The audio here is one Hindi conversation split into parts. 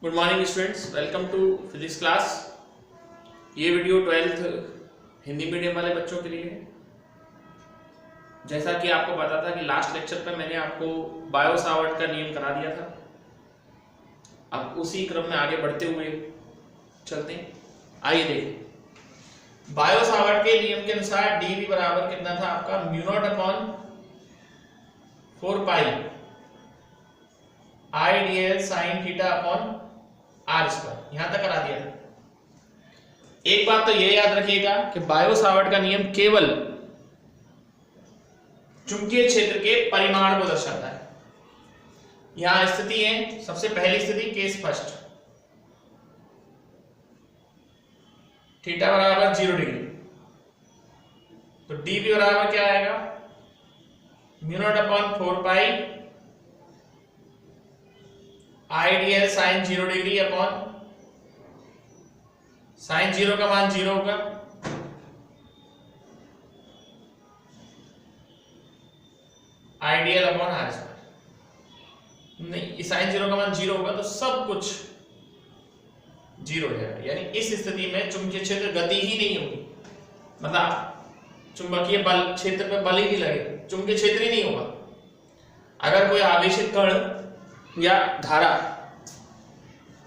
Good morning students, welcome to physics class. ये वीडियो 12th हिंदी मीडियम वाले बच्चों के लिए है। जैसा कि आपको पता था कि लास्ट लेक्चर पर मैंने आपको बायो सावर्ट का नियम करा दिया था। अब उसी क्रम में आगे बढ़ते हुए चलते हैं। आइए देखें, बायो सावर्ट के नियम के अनुसार डी बराबर कितना था आपका, mu naught upon 4 pi I D L sine theta upon R square. यहां तक करा दिया था। एक बात तो ये याद रखिएगा कि बायो सावर्ट का नियम केवल चुंबकीय क्षेत्र के परिमाण को दर्शाता है। यहां स्थिति है, सबसे पहली स्थिति केस फर्स्ट, थीटा बराबर 0 डिग्री, तो डीबी बराबर क्या आएगा, mu naught upon 4 pi IDL sine 0 degree upon sine 0 का मान 0 होगा, आईडीएल अपॉन आर स्क्वायर। नहीं, साइन 0 का मान 0 होगा तो सब कुछ 0 हो जाएगा। यानी इस स्थिति में चुंबकीय क्षेत्र गति ही नहीं होगी, मतलब चुंबकीय बल क्षेत्र पे बल ही नहीं लगेगा, चुंबकीय क्षेत्र ही नहीं होगा। अगर कोई आवेशित कण या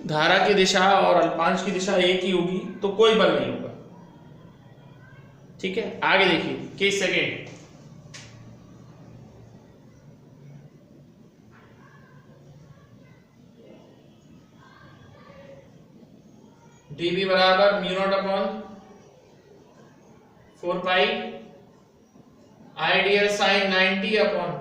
धारा की दिशा और अल्पांश की दिशा एक ही होगी तो कोई बल नहीं होगा। ठीक है, आगे देखिए केस सेकेंड, डीबी बराबर mu naught upon 4 pi IDL sign 90 upon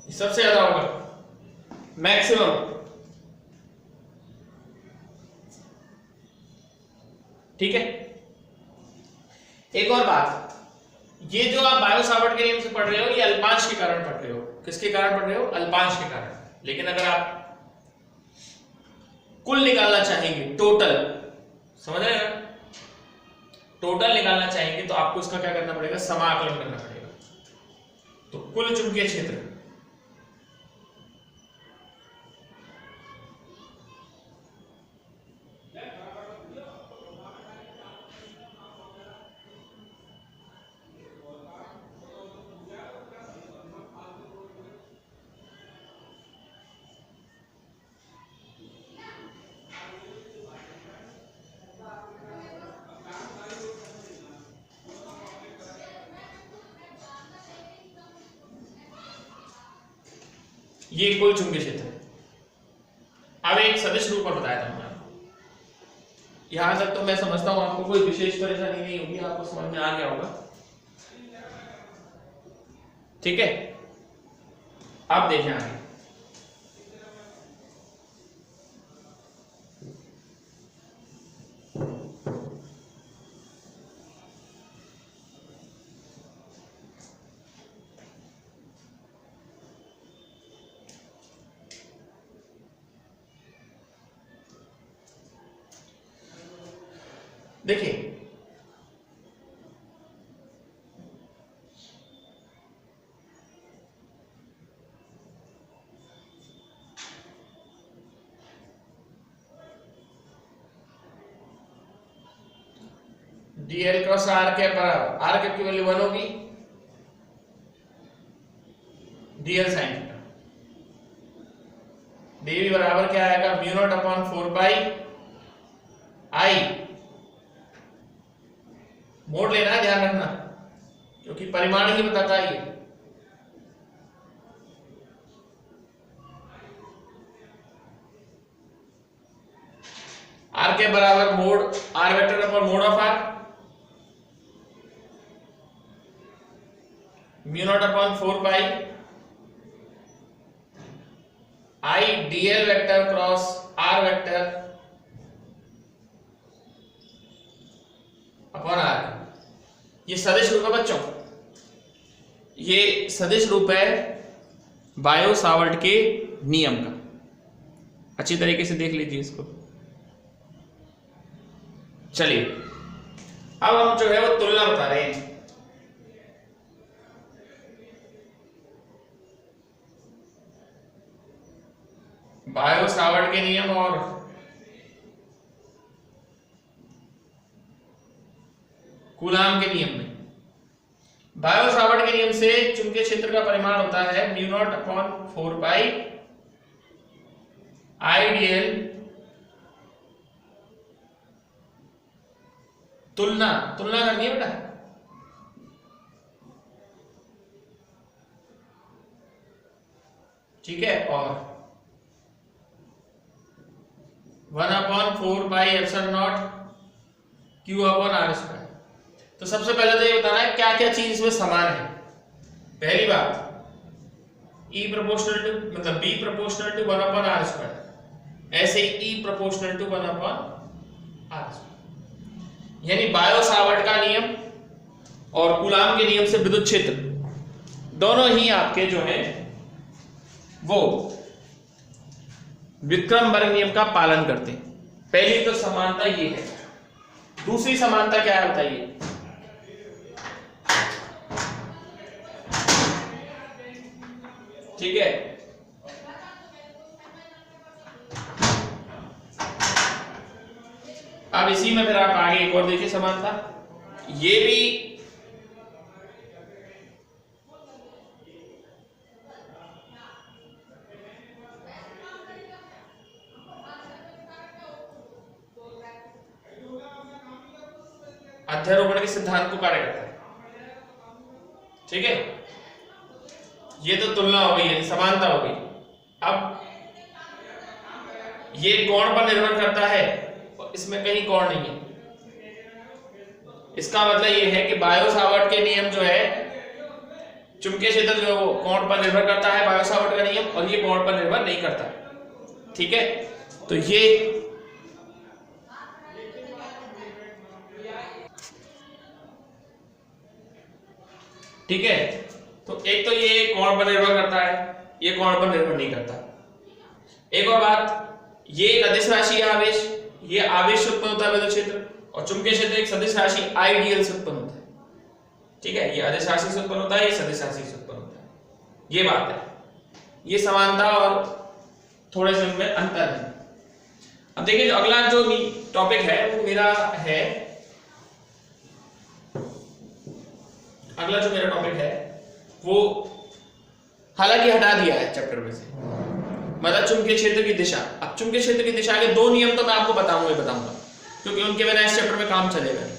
सबसे ज्यादा होगा मैक्सिमम। ठीक है, एक और बात, ये जो आप बायो सावर्ट के नियम से पढ़ रहे हो ये अल्पांश के कारण पढ़ रहे हो। किसके कारण पढ़ रहे हो? अल्पांश के कारण। लेकिन अगर आप कुल निकालना चाहेंगे, टोटल, समझ रहे हैं ना, टोटल निकालना चाहेंगे तो आपको इसका क्या करना पड़ेगा, समाकलन करना पड़ेगा। तो कुल चुंबकीय क्षेत्र ये कुल चुंबकीय क्षेत्र है। अब एक सदिश रूप में बताया था मैंने आपको। यहां तक तो मैं समझता हूं आपको कोई विशेष परेशानी नहीं होगी, आपको समझ में आ गया होगा। ठीक है, अब देखें आगे। देखिए, डीएल क्रॉस आर कैप बराबर, आर कैप की वैल्यू 1 होगी, डीएल साइन थीटा। डीवी बराबर क्या आएगा, म्यू नॉट अपॉन 4 पाई आई, मोड लेना है, ध्यान रखना, क्योंकि परिमाण ही बताता है ये। आर के बराबर mod R vector upon mod of R, mu naught upon 4 pi I DL vector cross R vector upon R. ये सदिश रूप है बच्चों, ये सदिश रूप है बायो सावर्ट के नियम का। अच्छी तरीके से देख लीजिए इसको। चलिए अब हम जो है वो तुलना बता रहे हैं। बायो सावर्ट के नियम और कूलाम के नियम में। बायो सावर्ट के नियम से चुंबकीय क्षेत्र का परिमाण होता है mu naught upon 4 pi I DL तुलना करनी है बेटा, ठीक है, और 1/4 pi epsilon naught Q upon R square. तो सबसे पहले तो ये बताना है क्या क्या चीज इसमें समान है। पहली बात E प्रोपोर्शनल टू मतलब B proportional to 1/r square, ऐसे E proportional to 1/r square. यानी बायो सावर्ट का नियम और कूलाम के नियम से विद्युत क्षेत्र दोनों ही आपके जो है वो विक्रमबर्ग नियम का पालन करते हैं। पहली तो समानता ये है। दूसरी समानता क्या है बताइए? ठीक है, अब इसी में फिर आप आगे एक और देखिए समानता, ये भी अध्यारोपण के सिद्धांत को कार्य करता है। ठीक है, ये तो तुलना हो गई, समानता हो गई। अब ये कोण पर निर्भर करता है, इसमें कहीं कोण नहीं है। इसका मतलब ये है कि बायो सावर्ट के नियम जो है, चुंबकीय क्षेत्र जो है वो कोण पर निर्भर करता है, बायो सावर्ट का नियम, और ये कोण पर निर्भर नहीं करता। ठीक है, तो ये ठीक है, तो एक तो ये कोण पर निर्भर करता है, ये कोण पर निर्भर नहीं करता। एक और बात, ये एक अदिश राशि है आवेश, ये आवेश से उत्पन्न होता है विद्युत क्षेत्र, और चुंबकीय क्षेत्र एक सदिश राशि आइडियल से उत्पन्न होता है। ठीक है, ये अदिश राशि से उत्पन्न होता है, ये सदिश राशि से उत्पन्न होता है। ये बात है, ये समानता और थोड़े से उनमें अंतर है। अब देखिए, जो अगला जो टॉपिक है वो मेरा है, अगला जो मेरा टॉपिक है वो हालांकि हटा दिया है चैप्टर में से, मतलब चुंबकीय क्षेत्र की दिशा। अब चुंबकीय क्षेत्र की दिशा के दो नियम तो मैं आपको बताऊंगा, क्योंकि उनके बिना इस चैप्टर में काम चलेगा नहीं।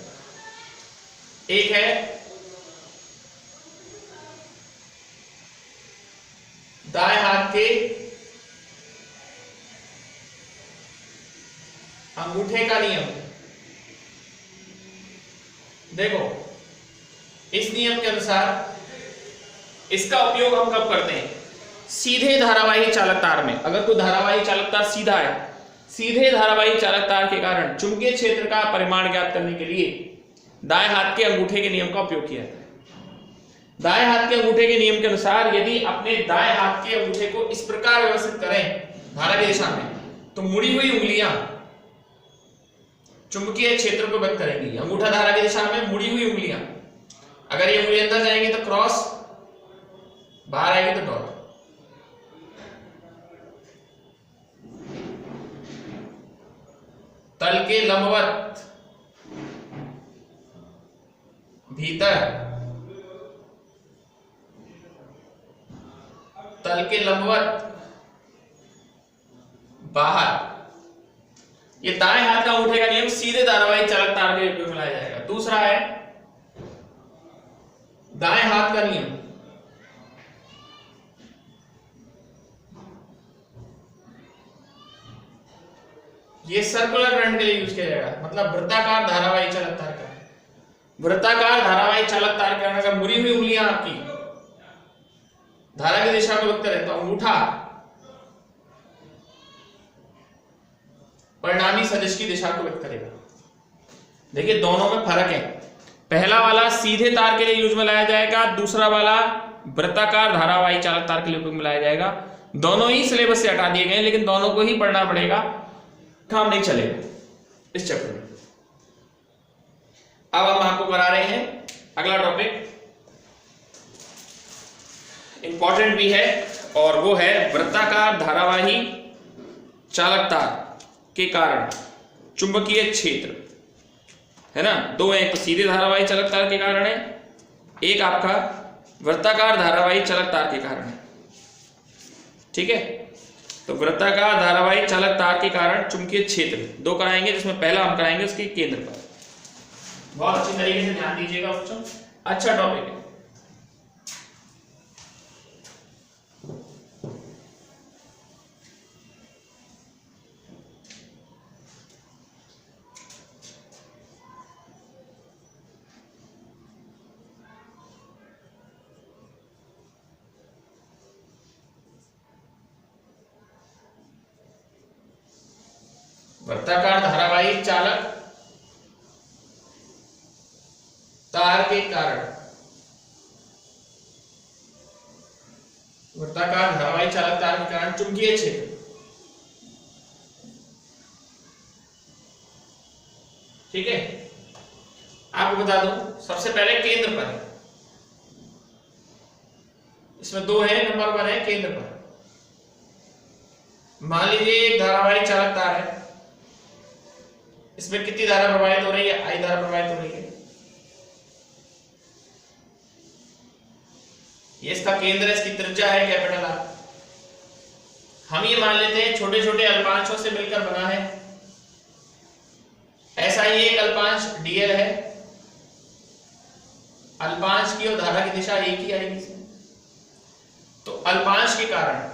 एक है दाएं हाथ के अंगूठे का नियम। देखो, इस नियम के अनुसार इसका उपयोग हम कब करते हैं? सीधे धारावाही चालक तार में। अगर कोई धारावाही चालक तार सीधा है, सीधे धारावाही चालक तार के कारण चुंबकीय क्षेत्र का परिमाण ज्ञात करने के लिए दाएं हाथ के अंगूठे के नियम का उपयोग किया जाता है। दाएं हाथ के अंगूठे के नियम के अनुसार यदि अपने दाएं हाथ के अंगूठे को इस प्रकार व्यवस्थित करें धारा की दिशा में, तो मुड़ी हुई उंगलियां चुंबकीय क्षेत्र को व्यक्त करेंगी। अंगूठा धारा की दिशा में, मुड़ी हुई उंगलियां, अगर ये उंगली अंदर जाएंगी तो क्रॉस, बाहर आएगी तो डॉट। तल के लंबवत भीतर, तल के लंबवत बाहर। ये दाएं हाथ का अंगूठे का नियम सीधे धारावाही चालक तार के उपयोग में लाया जाएगा। दूसरा है दाएं हाथ का नियम। ये सर्कुलर करंट के लिए यूज किया जाएगा, मतलब वृत्ताकार धारावाही चालक तार का। वृत्ताकार धारावाही चालक तार के कारण अगर मुड़ी हुई उंगलियां आपकी धारा की दिशा को व्यक्त करें, तो अंगूठा परिणामी सदिश की दिशा को व्यक्त करेगा। देखिए, दोनों में फर्क है। पहला वाला सीधे तार के लिए यूज में लाया जाएगा, दूसरा वाला वृत्ताकार धारावाही चालक तार के लिए उपयोग में लाया जाएगा। दोनों ही सिलेबस से हटा दिए गए, लेकिन दोनों को ही पढ़ना पड़ेगा, काम नहीं चलेगा इस चैप्टर में। अब हम आपको करा रहे हैं अगला टॉपिक, इंपॉर्टेंट भी है, और वो है वृत्ताकार धारावाही चालक तार के कारण चुंबकीय क्षेत्र, है ना। दो है, एक तो सीधे धारावाही चालक तार के कारण है, एक आपका वृत्ताकार धारावाही चालक तार के कारण है। ठीक है, तो वृत्ताकार धारावाही चालक तार के कारण चुंबकीय क्षेत्र दो कराएंगे, जिसमें पहला हम कराएंगे उसके केंद्र पर। बहुत अच्छी तरीके से ध्यान दीजिएगा बच्चों, अच्छा टॉपिक है। वृत्ताकार धारावाही चालक तार के कारण, वृत्ताकार धारावाही चालक तार के कारण चुंबकीय क्षेत्र। ठीक है, आपको बता दूं, सबसे पहले केंद्र पर है, इसमें दो है, नंबर 1 है केंद्र पर। मान लीजिए एक धारावाही चालक तार है, इसमें कितनी धारा प्रवाहित हो रही है, आई धारा प्रवाहित हो रही है। ये इसका केंद्र है, इसकी त्रिज्या है कैपिटल आर। हम ये मान लेते हैं छोटे छोटे अल्पांशों से मिलकर बना है, ऐसा ही एक अल्पांश डीएल है, अल्पांश की और धारा की दिशा एक ही आएगी इसमें। तो अल्पांश के कारण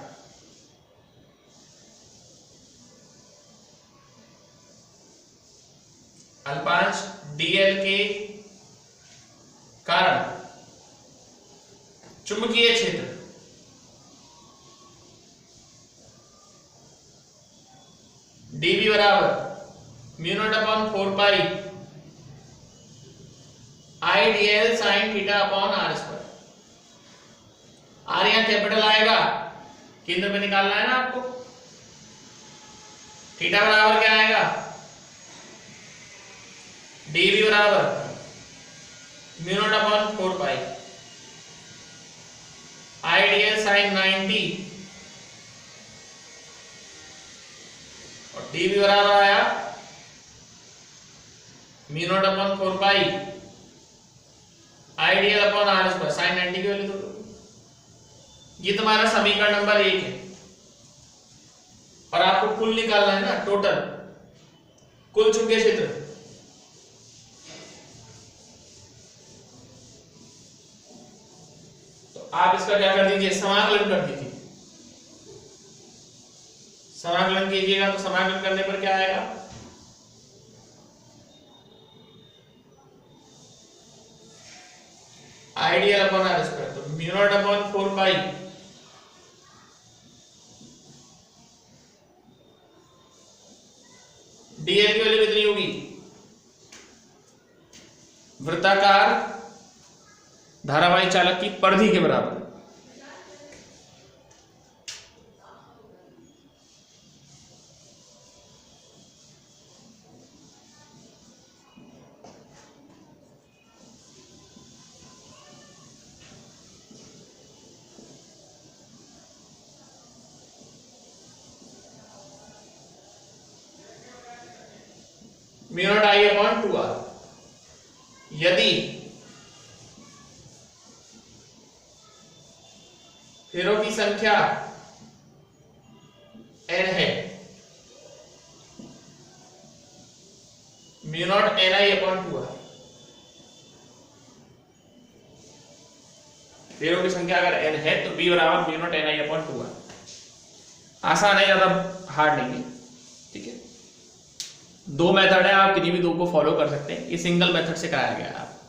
अल्पांश डीएल के कारण चुंबकीय क्षेत्र dB बराबर μ0/4 I dl sin theta upon r square. r यहां कैपिटल आएगा, केंद्र पे निकालना है ना आपको। थीटा बराबर क्या आएगा, dB बराबर μ0/4 I dl sin 90 और dB बराबर आया μ0/4 I dl upon r square, sin 90 की वैल्यू तो ये तुम्हारा समीकरण नंबर 1 है। और आपको कुल निकालना है ना, टोटल कुल चुंबकीय क्षेत्र। तो आप इसका क्या कर दीजिए, समाकलन कर दीजिए। समाकलन कीजिएगा तो समाकलन करने पर क्या आएगा, आइडियल अपॉन आर स्क्वायर, तो μ0/4 डीएल की वैल्यू कितनी होगी, वृत्ताकार धारावाही चालक की परिधि के बराबर। μ0I/2r। यदि फेरों की संख्या n है, μ0Ni/2r। फेरों की संख्या अगर n है तो b बराबर μ0Ni/2r। आसान है, ज्यादा हार्ड नहीं है। ठीक है, दो मेथड है, आप किसी भी दो को फॉलो कर सकते हैं। ये सिंगल मेथड से कराया गया है आप।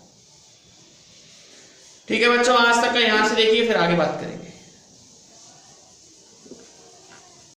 ठीक है बच्चों, आज तक का यहां से देखिए, फिर आगे बात करेंगे।